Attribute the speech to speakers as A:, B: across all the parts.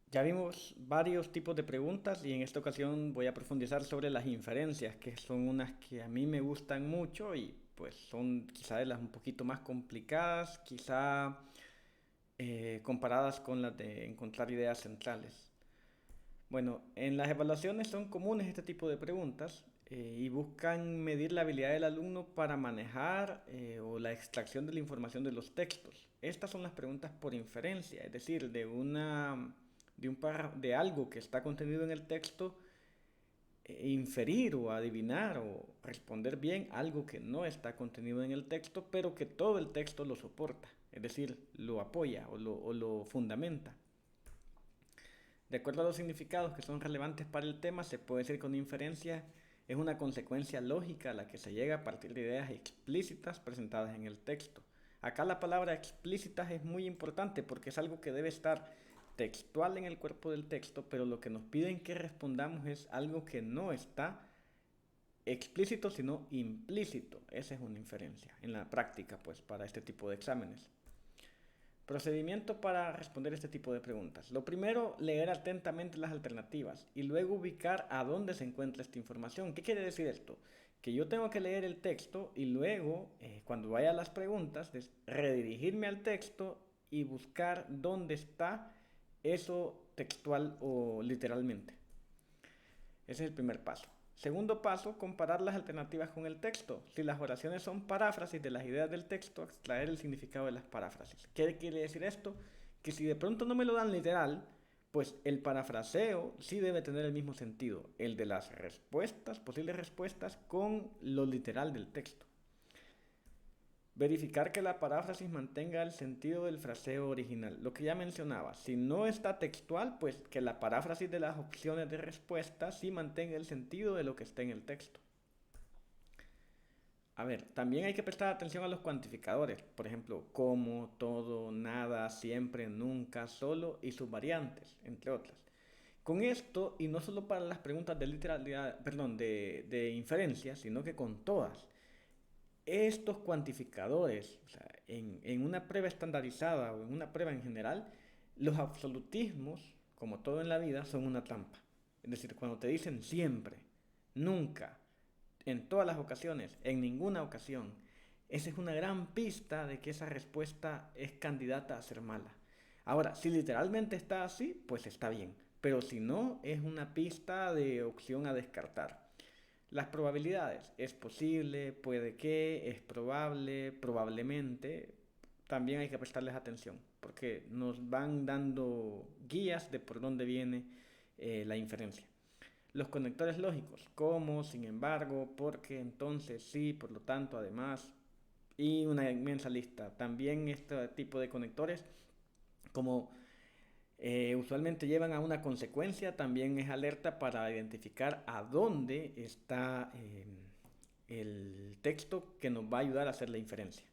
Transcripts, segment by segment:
A: Ya vimos varios tipos de preguntas y en esta ocasión voy a profundizar sobre las inferencias, que son unas que a mí me gustan mucho y pues son quizá de las un poquito más complicadas, quizá comparadas con las de encontrar ideas centrales. Bueno, en las evaluaciones son comunes este tipo de preguntas y buscan medir la habilidad del alumno para manejar o la extracción de la información de los textos. Estas son las preguntas por inferencia, es decir, de algo que está contenido en el texto, inferir o adivinar o responder bien algo que no está contenido en el texto, pero que todo el texto lo soporta, es decir, lo apoya o lo fundamenta. De acuerdo a los significados que son relevantes para el tema, se puede decir que una inferencia es una consecuencia lógica a la que se llega a partir de ideas explícitas presentadas en el texto. Acá la palabra explícitas es muy importante porque es algo que debe estar textual en el cuerpo del texto, pero lo que nos piden que respondamos es algo que no está explícito, sino implícito. Esa es una inferencia en la práctica, pues, para este tipo de exámenes. Procedimiento para responder este tipo de preguntas. Lo primero, leer atentamente las alternativas y luego ubicar a dónde se encuentra esta información. ¿Qué quiere decir esto? Que yo tengo que leer el texto y luego, cuando vaya a las preguntas, redirigirme al texto y buscar dónde está eso textual o literalmente. Ese es el primer paso. Segundo paso, comparar las alternativas con el texto. Si las oraciones son paráfrasis de las ideas del texto, extraer el significado de las paráfrasis. ¿Qué quiere decir esto? Que si de pronto no me lo dan literal, pues el parafraseo sí debe tener el mismo sentido, el de las respuestas, posibles respuestas, con lo literal del texto. Verificar que la paráfrasis mantenga el sentido del fraseo original. Lo que ya mencionaba, si no está textual, pues que la paráfrasis de las opciones de respuesta sí mantenga el sentido de lo que está en el texto. A ver, también hay que prestar atención a los cuantificadores, por ejemplo, como, todo, nada, siempre, nunca, solo y sus variantes, entre otras. Con esto, y no solo para las preguntas de literalidad, perdón, de inferencia, sino que con todas, estos cuantificadores, o sea, en una prueba estandarizada o en una prueba en general, los absolutismos, como todo en la vida, son una trampa. Es decir, cuando te dicen siempre, nunca, en todas las ocasiones, en ninguna ocasión, esa es una gran pista de que esa respuesta es candidata a ser mala. Ahora, si literalmente está así, pues está bien. Pero si no, es una pista de opción a descartar. Las probabilidades, es posible, puede que, es probable, probablemente, también hay que prestarles atención, porque nos van dando guías de por dónde viene la inferencia. Los conectores lógicos, como, sin embargo, porque, entonces, sí, por lo tanto, además, y una inmensa lista. También este tipo de conectores, como usualmente llevan a una consecuencia, también es alerta para identificar a dónde está el texto que nos va a ayudar a hacer la inferencia.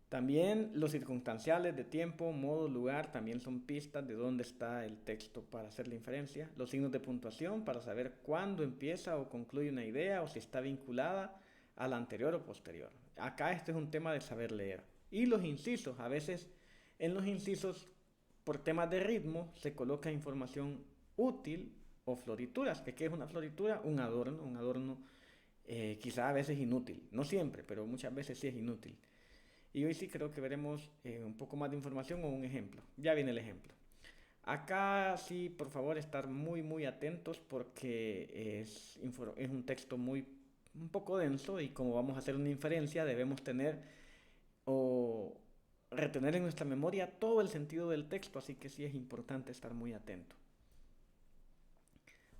A: También los circunstanciales de tiempo, modo, lugar, también son pistas de dónde está el texto para hacer la inferencia. Los signos de puntuación para saber cuándo empieza o concluye una idea o si está vinculada a la anterior o posterior. Acá este es un tema de saber leer. Y los incisos, a veces en los incisos por temas de ritmo se coloca información útil o florituras. ¿Qué es una floritura? Un adorno quizá a veces inútil. No siempre, pero muchas veces sí es inútil. Y hoy sí creo que veremos un poco más de información o un ejemplo. Ya viene el ejemplo. Acá sí, por favor, estar muy atentos porque es un texto un poco denso y como vamos a hacer una inferencia debemos tener o retener en nuestra memoria todo el sentido del texto, así que sí es importante estar muy atento.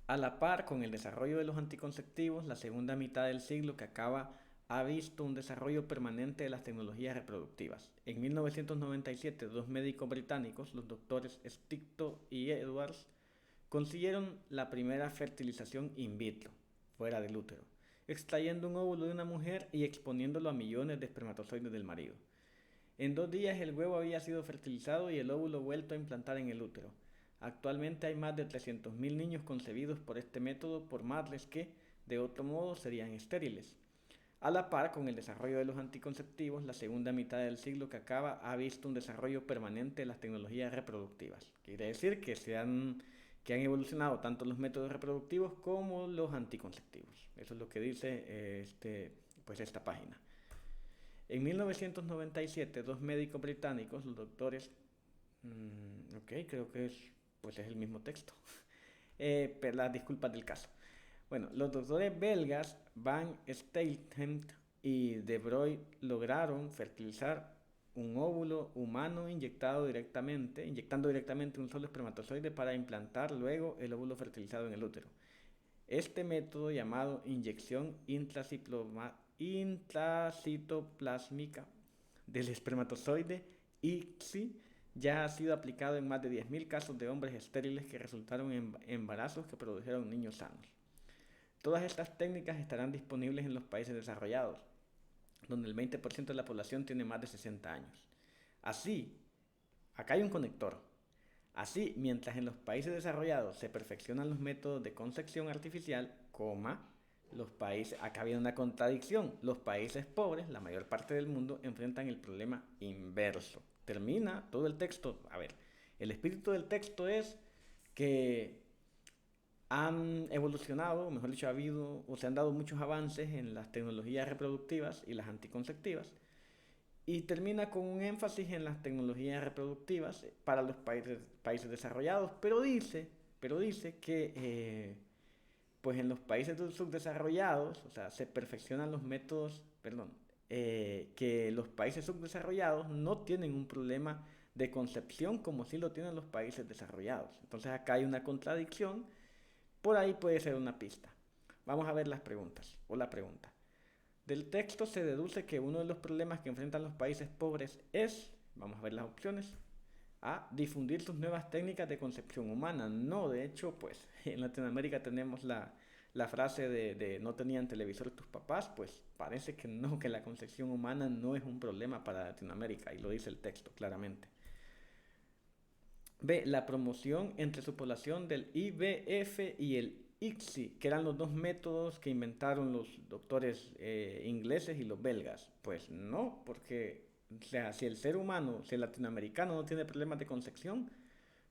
A: A la par con el desarrollo de los anticonceptivos, la segunda mitad del siglo que acaba ha visto un desarrollo permanente de las tecnologías reproductivas. En 1997, dos médicos británicos, los doctores Sticto y Edwards, consiguieron la primera fertilización in vitro, fuera del útero, extrayendo un óvulo de una mujer y exponiéndolo a millones de espermatozoides del marido. En 2 días el huevo había sido fertilizado y el óvulo vuelto a implantar en el útero. Actualmente hay más de 300.000 niños concebidos por este método por madres que, de otro modo, serían estériles. A la par con el desarrollo de los anticonceptivos, la segunda mitad del siglo que acaba ha visto un desarrollo permanente de las tecnologías reproductivas. Quiere decir que han evolucionado tanto los métodos reproductivos como los anticonceptivos. Eso es lo que dice pues esta página. En 1997, dos médicos británicos, los doctores, ok, creo que pues es el mismo texto, pero las disculpas del caso. Bueno, los doctores belgas Van Steenhem y De Broglie lograron fertilizar un óvulo humano inyectando directamente un solo espermatozoide para implantar luego el óvulo fertilizado en el útero. Este método, llamado inyección intracitoplásmica del espermatozoide ICSI, ya ha sido aplicado en más de 10.000 casos de hombres estériles que resultaron en embarazos que produjeron niños sanos. Todas estas técnicas estarán disponibles en los países desarrollados, donde el 20% de la población tiene más de 60 años. Así, acá hay un conector. Así, mientras en los países desarrollados se perfeccionan los métodos de concepción artificial, acá viene una contradicción, los países pobres, la mayor parte del mundo, enfrentan el problema inverso. Termina todo el texto. A ver, el espíritu del texto es que han evolucionado, o mejor dicho, se han dado muchos avances en las tecnologías reproductivas y las anticonceptivas, y termina con un énfasis en las tecnologías reproductivas para los países desarrollados, pero dice que pues en los países subdesarrollados, o sea, se perfeccionan los métodos, perdón, que los países subdesarrollados no tienen un problema de concepción como sí lo tienen los países desarrollados. Entonces acá hay una contradicción, por ahí puede ser una pista. Vamos a ver las preguntas, o la pregunta. Del texto se deduce que uno de los problemas que enfrentan los países pobres es, vamos a ver las opciones, A, difundir sus nuevas técnicas de concepción humana. No, de hecho, pues en Latinoamérica tenemos la frase de no tenían televisor tus papás, pues parece que no, que la concepción humana no es un problema para Latinoamérica, y lo dice el texto claramente. B, la promoción entre su población del IVF y el ICSI, que eran los dos métodos que inventaron los doctores ingleses y los belgas. Pues no, porque o sea, si el ser humano, si el latinoamericano no tiene problemas de concepción,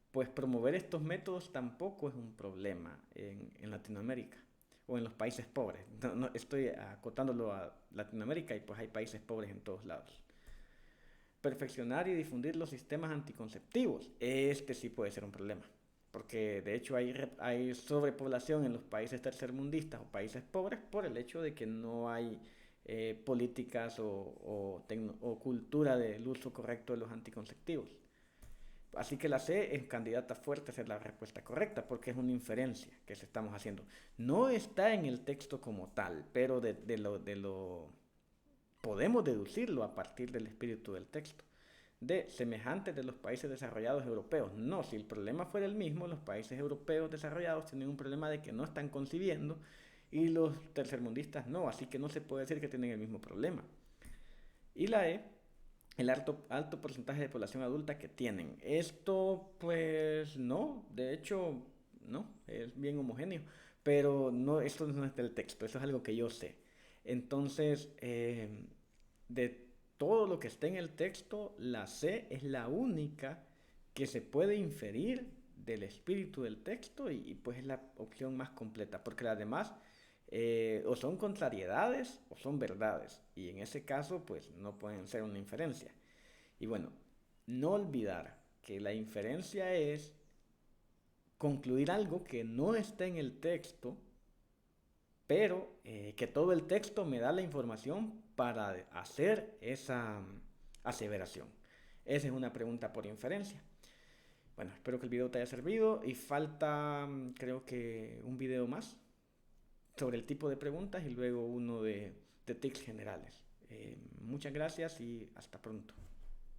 A: pues promover estos métodos tampoco es un problema en Latinoamérica o en los países pobres. No, estoy acotándolo a Latinoamérica, y pues hay países pobres en todos lados. Perfeccionar y difundir los sistemas anticonceptivos. Este sí puede ser un problema, porque de hecho hay sobrepoblación en los países tercermundistas o países pobres por el hecho de que no hay políticas o cultura del uso correcto de los anticonceptivos. Así que la C es candidata fuerte a ser la respuesta correcta, porque es una inferencia que se estamos haciendo. No está en el texto como tal, pero de lo podemos deducirlo a partir del espíritu del texto. D, semejantes de los países desarrollados europeos. No, si el problema fuera el mismo, los países europeos desarrollados tienen un problema de que no están concibiendo y los tercermundistas no, así que no se puede decir que tienen el mismo problema. Y la E, el alto porcentaje de población adulta que tienen. Esto, pues no, de hecho, no, es bien homogéneo, pero no, esto no es del texto, eso es algo que yo sé. Entonces, de todo lo que está en el texto, la C es la única que se puede inferir del espíritu del texto, y pues es la opción más completa, porque las demás o son contrariedades o son verdades, y en ese caso pues no pueden ser una inferencia. Y bueno, no olvidar que la inferencia es concluir algo que no está en el texto, pero que todo el texto me da la información para hacer esa aseveración. Esa es una pregunta por inferencia. Bueno, espero que el video te haya servido, y falta creo que un video más sobre el tipo de preguntas y luego uno de tics generales. Muchas gracias y hasta pronto.